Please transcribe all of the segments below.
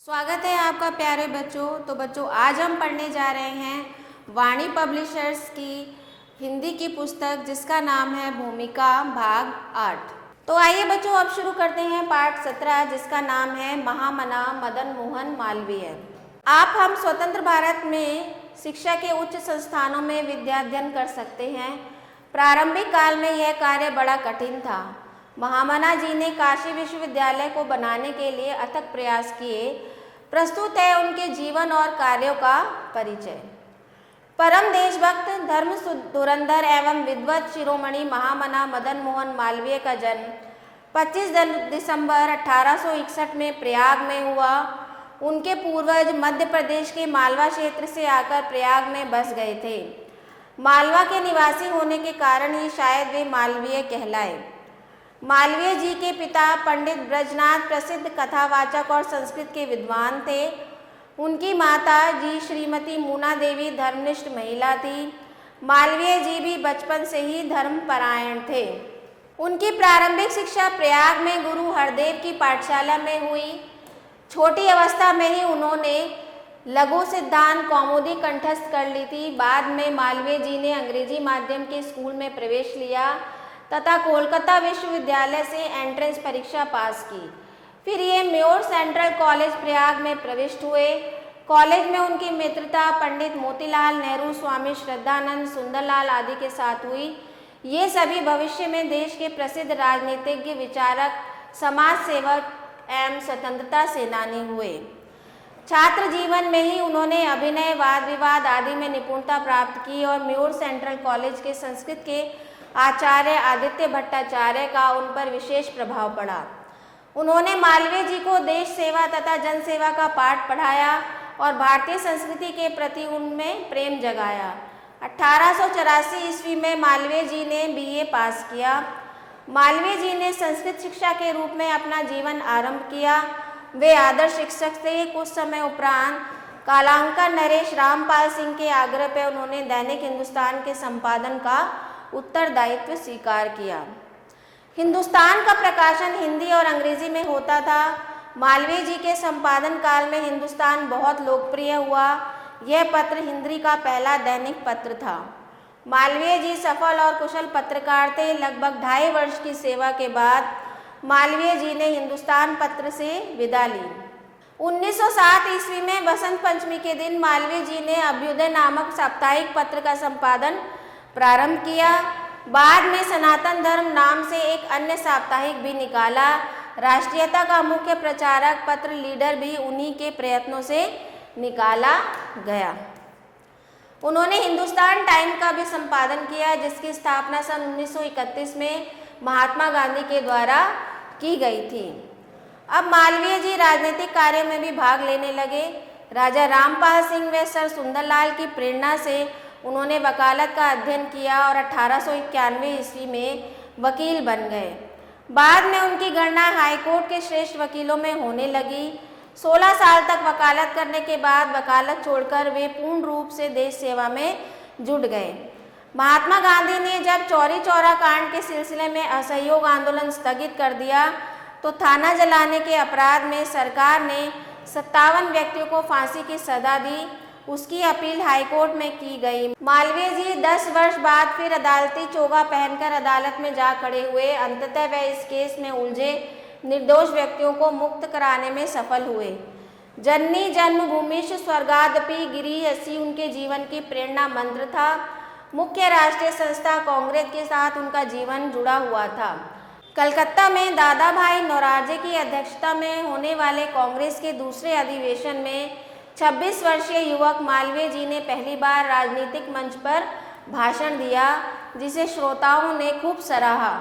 स्वागत है आपका प्यारे बच्चों। तो बच्चों आज हम पढ़ने जा रहे हैं वाणी पब्लिशर्स की हिंदी की पुस्तक जिसका नाम है भूमिका भाग 8। तो आइए बच्चों अब शुरू करते हैं पाठ 17 जिसका नाम है महामना मदन मोहन मालवीय। आप हम स्वतंत्र भारत में शिक्षा के उच्च संस्थानों में विद्याध्ययन कर सकते हैं। प्रारंभिक काल में यह कार्य बड़ा कठिन था। महामना जी ने काशी विश्वविद्यालय को बनाने के लिए अथक प्रयास किए। प्रस्तुत है उनके जीवन और कार्यों का परिचय। परम देशभक्त, धर्म धुरंधर एवं विद्वत शिरोमणि महामना मदन मोहन मालवीय का जन्म 25 दिसंबर 1861 में प्रयाग में हुआ। उनके पूर्वज मध्य प्रदेश के मालवा क्षेत्र से आकर प्रयाग में बस गए थे। मालवा के निवासी होने के कारण ही शायद वे मालवीय कहलाए। मालवीय जी के पिता पंडित ब्रजनाथ प्रसिद्ध कथावाचक और संस्कृत के विद्वान थे। उनकी माता जी श्रीमती मूना देवी धर्मनिष्ठ महिला थी। मालवीय जी भी बचपन से ही धर्मपरायण थे। उनकी प्रारंभिक शिक्षा प्रयाग में गुरु हरदेव की पाठशाला में हुई। छोटी अवस्था में ही उन्होंने लघु सिद्धांत कौमुदी कंठस्थ कर ली थी। बाद में मालवीय जी ने अंग्रेजी माध्यम के स्कूल में प्रवेश लिया तथा कोलकाता विश्वविद्यालय से एंट्रेंस परीक्षा पास की। फिर ये म्योर सेंट्रल कॉलेज प्रयाग में प्रविष्ट हुए। कॉलेज में उनकी मित्रता पंडित मोतीलाल नेहरू, स्वामी श्रद्धानंद, सुंदरलाल आदि के साथ हुई। ये सभी भविष्य में देश के प्रसिद्ध राजनीतिज्ञ, विचारक, समाज सेवक एवं स्वतंत्रता सेनानी हुए। छात्र जीवन में ही उन्होंने अभिनय, वाद विवाद आदि में निपुणता प्राप्त की और म्योर सेंट्रल कॉलेज के संस्कृत के आचार्य आदित्य भट्टाचार्य का उन पर विशेष प्रभाव पड़ा। उन्होंने मालवीय जी को देश सेवा तथा जन सेवा का पाठ पढ़ाया और भारतीय संस्कृति के प्रति उनमें प्रेम जगाया। 1884 ईस्वी में मालवीय जी ने बीए पास किया। मालवीय जी ने संस्कृत शिक्षा के रूप में अपना जीवन आरंभ किया। वे आदर्श शिक्षक थे। कुछ समय उपरांत कालांकर नरेश रामपाल सिंह के आग्रह पर उन्होंने दैनिक हिंदुस्तान के संपादन का उत्तरदायित्व स्वीकार किया। हिंदुस्तान का प्रकाशन हिंदी और अंग्रेजी में होता था। मालवीय जी के संपादन काल में हिंदुस्तान बहुत लोकप्रिय हुआ। यह पत्र हिंदी का पहला दैनिक पत्र था। मालवीय जी सफल और कुशल पत्रकार थे। लगभग 2.5 वर्ष की सेवा के बाद मालवीय जी ने हिंदुस्तान पत्र से विदा ली। 1907 ईस्वी में बसंत पंचमी के दिन मालवीय जी ने अभ्युदय नामक साप्ताहिक पत्र का संपादन प्रारंभ किया। बाद में सनातन धर्म नाम से एक अन्य साप्ताहिक भी निकाला। राष्ट्रीयता का मुख्य प्रचारक पत्र लीडर भी उन्हीं के प्रयत्नों से निकाला गया। उन्होंने हिंदुस्तान टाइम का भी संपादन किया जिसकी स्थापना सन 1931 में महात्मा गांधी के द्वारा की गई थी। अब मालवीय जी राजनीतिक कार्य में भी भाग लेने लगे। राजा रामपाल सिंह व सर सुंदरलाल की प्रेरणा से उन्होंने वकालत का अध्ययन किया और 1891 ईस्वी में वकील बन गए। बाद में उनकी गणना हाईकोर्ट के श्रेष्ठ वकीलों में होने लगी। 16 साल तक वकालत करने के बाद वकालत छोड़कर वे पूर्ण रूप से देश सेवा में जुट गए। महात्मा गांधी ने जब चौरी चौरा कांड के सिलसिले में असहयोग आंदोलन स्थगित कर दिया तो थाना जलाने के अपराध में सरकार ने 57 व्यक्तियों को फांसी की सजा दी। उसकी अपील हाईकोर्ट में की गई। मालवीय जी 10 वर्ष बाद फिर अदालती चोगा पहनकर अदालत में जा खड़े हुए। अंततः वे इस केस में उलझे निर्दोष व्यक्तियों को मुक्त कराने में सफल हुए। जननी जन्मभूमिश्च स्वर्गादपि गिरि ऐसी उनके जीवन की प्रेरणा मंत्र था। मुख्य राष्ट्रीय संस्था कांग्रेस के साथ उनका जीवन जुड़ा हुआ था। कलकत्ता में दादा भाई नौरोजी की अध्यक्षता में होने वाले कांग्रेस के दूसरे अधिवेशन में 26 वर्षीय युवक मालवीय जी ने पहली बार राजनीतिक मंच पर भाषण दिया जिसे श्रोताओं ने खूब सराहा।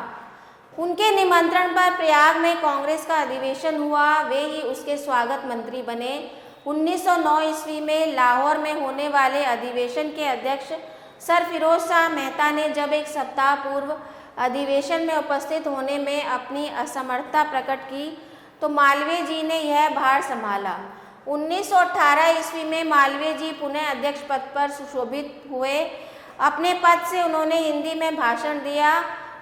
उनके निमंत्रण पर प्रयाग में कांग्रेस का अधिवेशन हुआ। वे ही उसके स्वागत मंत्री बने। 1909 ईस्वी में लाहौर में होने वाले अधिवेशन के अध्यक्ष सर फिरोज शाह मेहता ने जब एक सप्ताह पूर्व अधिवेशन में उपस्थित होने में अपनी असमर्थता प्रकट की तो मालवीय जी ने यह भार संभाला। 1918 ईस्वी में मालवीय जी पुनः अध्यक्ष पद पर सुशोभित हुए। अपने पद से उन्होंने हिंदी में भाषण दिया।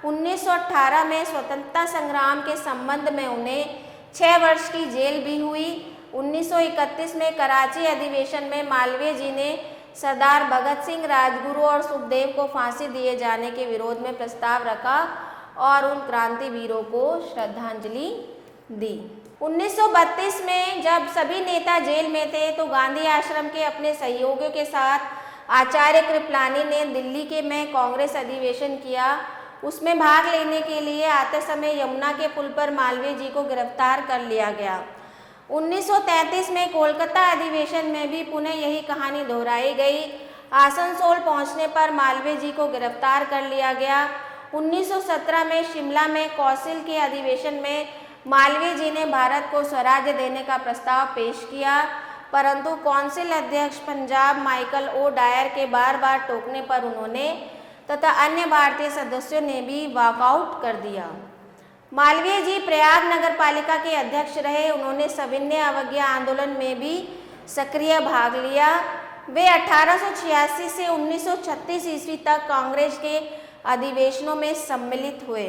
1918 में स्वतंत्रता संग्राम के संबंध में उन्हें 6 वर्ष की जेल भी हुई। 1931 में कराची अधिवेशन में मालवीय जी ने सरदार भगत सिंह, राजगुरु और सुखदेव को फांसी दिए जाने के विरोध में प्रस्ताव रखा और उन क्रांतिवीरों को श्रद्धांजलि दी। 1932 में जब सभी नेता जेल में थे तो गांधी आश्रम के अपने सहयोगियों के साथ आचार्य कृपलानी ने दिल्ली के में कांग्रेस अधिवेशन किया। उसमें भाग लेने के लिए आते समय यमुना के पुल पर मालवीय जी को गिरफ्तार कर लिया गया। 1933 में कोलकाता अधिवेशन में भी पुनः यही कहानी दोहराई गई। आसनसोल पहुंचने पर मालवीय जी को गिरफ्तार कर लिया गया। 1917 में शिमला में कौंसिल के अधिवेशन में मालवीय जी ने भारत को स्वराज्य देने का प्रस्ताव पेश किया, परंतु कौंसिल अध्यक्ष पंजाब माइकल ओ डायर के बार बार टोकने पर उन्होंने तथा अन्य भारतीय सदस्यों ने भी वॉकआउट कर दिया। मालवीय जी प्रयाग नगर पालिका के अध्यक्ष रहे। उन्होंने सविनय अवज्ञा आंदोलन में भी सक्रिय भाग लिया। वे 1886 से 1936 ईस्वी तक कांग्रेस के अधिवेशनों में सम्मिलित हुए।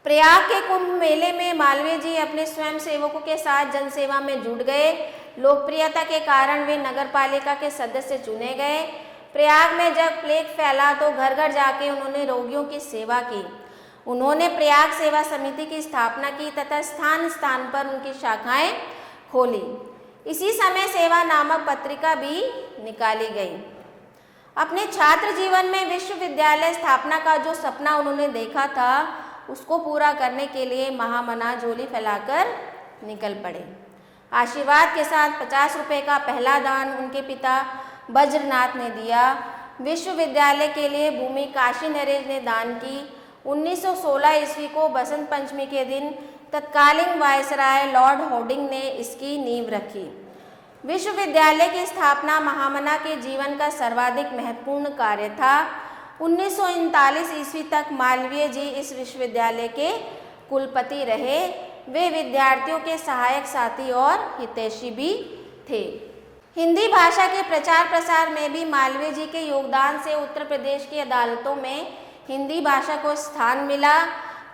प्रयाग के कुंभ मेले में मालवीय जी अपने स्वयं सेवकों के साथ जनसेवा में जुट गए। लोकप्रियता के कारण वे नगर पालिका के सदस्य चुने गए। प्रयाग में जब प्लेग फैला तो घर घर जाके उन्होंने रोगियों की सेवा की। उन्होंने प्रयाग सेवा समिति की स्थापना की तथा स्थान स्थान पर उनकी शाखाएं खोली। इसी समय सेवा नामक पत्रिका भी निकाली गई। अपने छात्र जीवन में विश्वविद्यालय स्थापना का जो सपना उन्होंने देखा था उसको पूरा करने के लिए महामना झोली फैलाकर निकल पड़े। आशीर्वाद के साथ 50 रुपये का पहला दान उनके पिता बज्रनाथ ने दिया। विश्वविद्यालय के लिए भूमि काशी नरेश ने दान की। 1916 ईस्वी को बसंत पंचमी के दिन तत्कालीन वायसराय लॉर्ड हॉर्डिंग ने इसकी नींव रखी। विश्वविद्यालय की स्थापना महामना के जीवन का सर्वाधिक महत्वपूर्ण कार्य था। 1939 ईस्वी तक मालवीय जी इस विश्वविद्यालय के कुलपति रहे। वे विद्यार्थियों के सहायक साथी और हितैषी भी थे। हिंदी भाषा के प्रचार प्रसार में भी मालवीय जी के योगदान से उत्तर प्रदेश की अदालतों में हिंदी भाषा को स्थान मिला।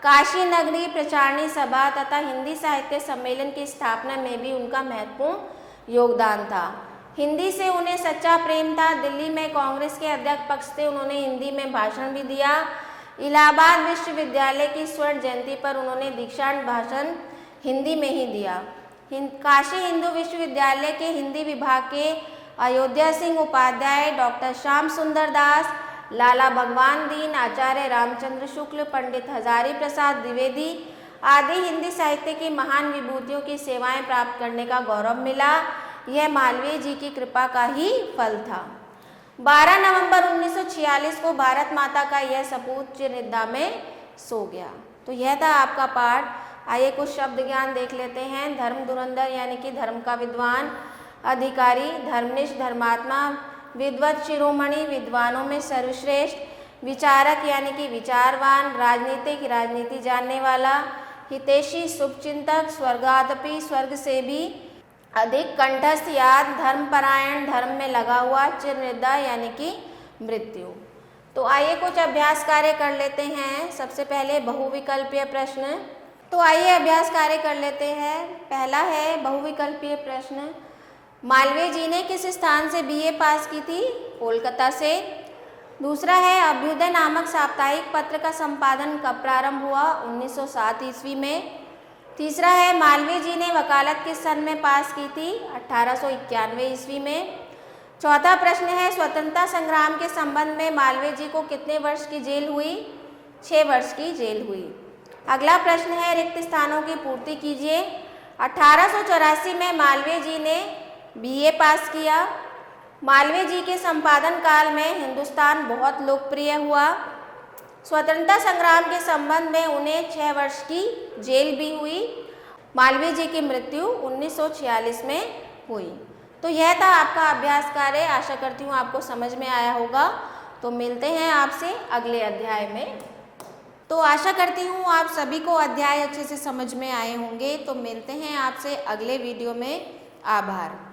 काशी नगरी प्रचारणी सभा तथा हिंदी साहित्य सम्मेलन की स्थापना में भी उनका महत्वपूर्ण योगदान था। हिंदी से उन्हें सच्चा प्रेम था। दिल्ली में कांग्रेस के अध्यक्ष पक्ष थे। उन्होंने हिंदी में भाषण भी दिया। इलाहाबाद विश्वविद्यालय की स्वर्ण जयंती पर उन्होंने दीक्षांत भाषण हिंदी में ही दिया। काशी हिंदू विश्वविद्यालय के हिंदी विभाग के अयोध्या सिंह उपाध्याय, डॉक्टर श्याम सुंदर दास, लाला भगवान दीन, आचार्य रामचंद्र शुक्ल, पंडित हजारी प्रसाद द्विवेदी आदि हिंदी साहित्य की महान विभूतियों की सेवाएं प्राप्त करने का गौरव मिला। यह मालवीय जी की कृपा का ही फल था। 12 नवंबर 1946 को भारत माता का यह सपूत चिरनिद्रा में सो गया। तो यह था आपका पाठ। आइए कुछ शब्द ज्ञान देख लेते हैं। धर्म धुरंधर यानी कि धर्म का विद्वान, अधिकारी, धर्मनिष्ठ, धर्मात्मा, विद्वत, शिरोमणि, विद्वानों में सर्वश्रेष्ठ, विचारक यानी कि विचारवान, राजनीतिक, राजनीति जानने वाला, हितैषी, शुभचिंतक, स्वर्गादपि, स्वर्ग से भी अधिक, कंठस्थ, याद, धर्मपरायण, धर्म में लगा हुआ, चिरनिद्रा यानी कि मृत्यु। तो आइए कुछ अभ्यास कार्य कर लेते हैं। सबसे पहले बहुविकल्पीय प्रश्न। तो आइए अभ्यास कार्य कर लेते हैं। पहला है बहुविकल्पीय प्रश्न। मालवीय जी ने किस स्थान से बीए पास की थी? कोलकाता से। दूसरा है अभ्युदय नामक साप्ताहिक पत्र का संपादन कब प्रारंभ हुआ? 1907 ईस्वी में। तीसरा है मालवीय जी ने वकालत किस सन में पास की थी? 1891 ईस्वी में। चौथा प्रश्न है स्वतंत्रता संग्राम के संबंध में मालवीय जी को कितने वर्ष की जेल हुई? 6 वर्ष की जेल हुई। अगला प्रश्न है रिक्त स्थानों की पूर्ति कीजिए। 1884 में मालवीय जी ने बीए पास किया। मालवीय जी के संपादन काल में हिंदुस्तान बहुत लोकप्रिय हुआ। स्वतंत्रता संग्राम के संबंध में उन्हें 6 वर्ष की जेल भी हुई। मालवीय जी की मृत्यु 1946 में हुई। तो यह था आपका अभ्यास कार्य। आशा करती हूँ आपको समझ में आया होगा। तो मिलते हैं आपसे अगले अध्याय में। तो आशा करती हूँ आप सभी को अध्याय अच्छे से समझ में आए होंगे। तो मिलते हैं आपसे अगले वीडियो में। आभार।